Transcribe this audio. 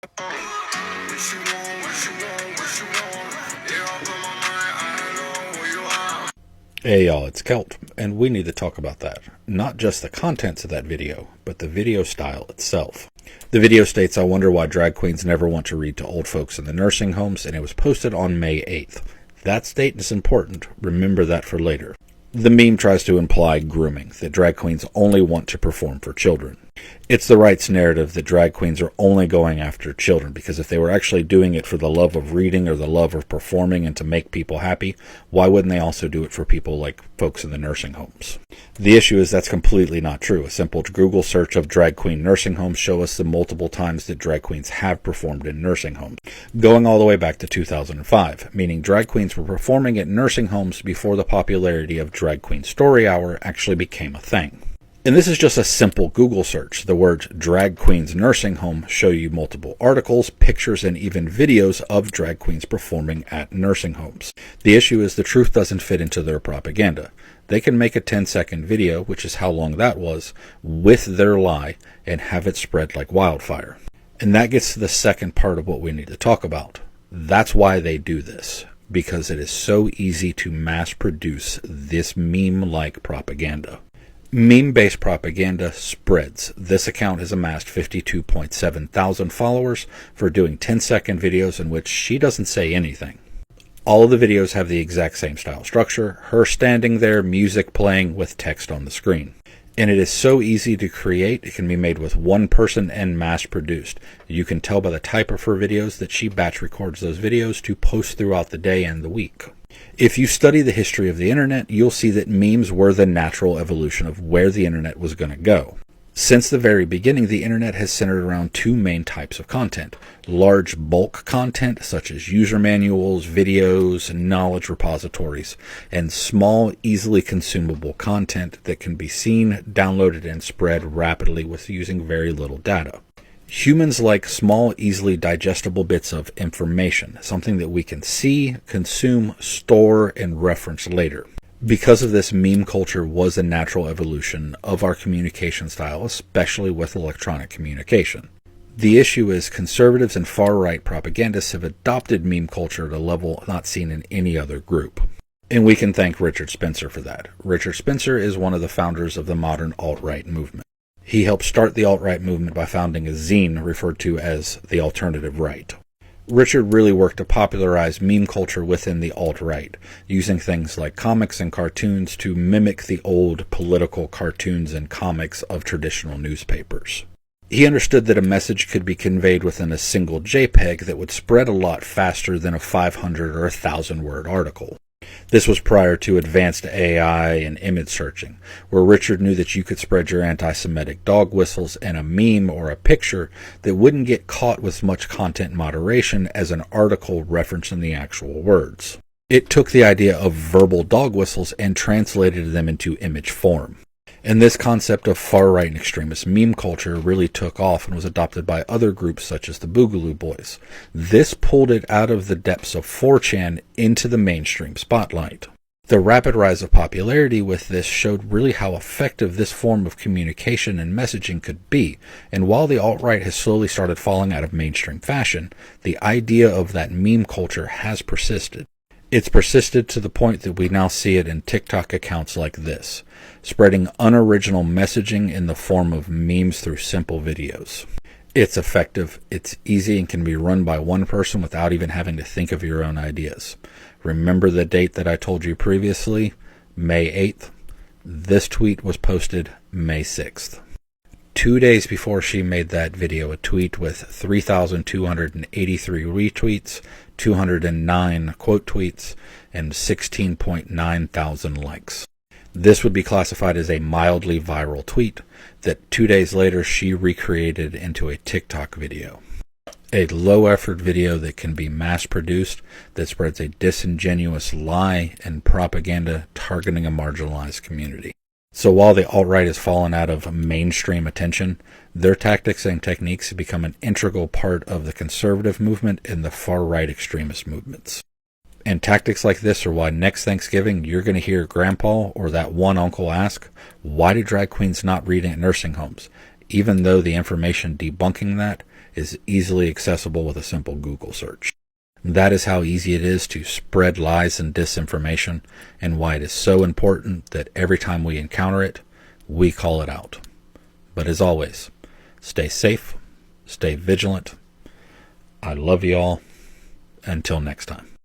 Hey y'all, it's Celt, and we need to talk about that. Not just the contents of that video, but the video style itself. The video states, "I wonder why drag queens never want to read to old folks in the nursing homes," and it was posted on May 8th. That statement is important. Remember that for later. The meme tries to imply grooming, that drag queens only want to perform for children. It's the right's narrative that drag queens are only going after children, because if they were actually doing it for the love of reading or the love of performing and to make people happy, why wouldn't they also do it for people like folks in the nursing homes? The issue is that's completely not true. A simple Google search of drag queen nursing homes show us the multiple times that drag queens have performed in nursing homes, going all the way back to 2005, meaning drag queens were performing at nursing homes before the popularity of Drag Queen Story Hour actually became a thing. And this is just a simple Google search. The words drag queens nursing home show you multiple articles, pictures, and even videos of drag queens performing at nursing homes. The issue is the truth doesn't fit into their propaganda. They can make a 10-second video, which is how long that was, with their lie and have it spread like wildfire. And that gets to the second part of what we need to talk about. That's why they do this, because it is so easy to mass produce this meme-like propaganda. Meme-based propaganda spreads. This account has amassed 52.7 thousand followers for doing 10-second videos in which she doesn't say anything. All of the videos have the exact same style structure, her standing there, music playing with text on the screen. And it is so easy to create, it can be made with one person and mass-produced. You can tell by the type of her videos that she batch records those videos to post throughout the day and the week. If you study the history of the internet, you'll see that memes were the natural evolution of where the internet was going to go. Since the very beginning, the internet has centered around two main types of content. Large bulk content, such as user manuals, videos, and knowledge repositories, and small, easily consumable content that can be seen, downloaded, and spread rapidly with using very little data. Humans like small, easily digestible bits of information, something that we can see, consume, store, and reference later. Because of this, meme culture was a natural evolution of our communication style, especially with electronic communication. The issue is conservatives and far-right propagandists have adopted meme culture at a level not seen in any other group. And we can thank Richard Spencer for that. Richard Spencer is one of the founders of the modern alt-right movement. He helped start the alt-right movement by founding a zine referred to as the Alternative Right. Richard really worked to popularize meme culture within the alt-right, using things like comics and cartoons to mimic the old political cartoons and comics of traditional newspapers. He understood that a message could be conveyed within a single JPEG that would spread a lot faster than a 500 or 1,000-word article. This was prior to advanced AI and image searching, where Richard knew that you could spread your anti-Semitic dog whistles in a meme or a picture that wouldn't get caught with much content moderation as an article referencing the actual words. It took the idea of verbal dog whistles and translated them into image form. And this concept of far-right and extremist meme culture really took off and was adopted by other groups such as the Boogaloo Boys. This pulled it out of the depths of 4chan into the mainstream spotlight. The rapid rise of popularity with this showed really how effective this form of communication and messaging could be, and while the alt-right has slowly started falling out of mainstream fashion, the idea of that meme culture has persisted. It's persisted to the point that we now see it in TikTok accounts like this, spreading unoriginal messaging in the form of memes through simple videos. It's effective, it's easy, and can be run by one person without even having to think of your own ideas. Remember the date that I told you previously? May 8th. This tweet was posted May 6th. 2 days before she made that video, a tweet with 3,283 retweets, 209 quote tweets, and 16.9 thousand likes. This would be classified as a mildly viral tweet that 2 days later she recreated into a TikTok video. A low-effort video that can be mass-produced that spreads a disingenuous lie and propaganda targeting a marginalized community. So while the alt-right has fallen out of mainstream attention, their tactics and techniques have become an integral part of the conservative movement and the far-right extremist movements. And tactics like this are why next Thanksgiving you're going to hear Grandpa or that one uncle ask, why do drag queens not read at nursing homes? Even though the information debunking that is easily accessible with a simple Google search. That is how easy it is to spread lies and disinformation, and why it is so important that every time we encounter it, we call it out. But as always, stay safe, stay vigilant. I love you all. Until next time.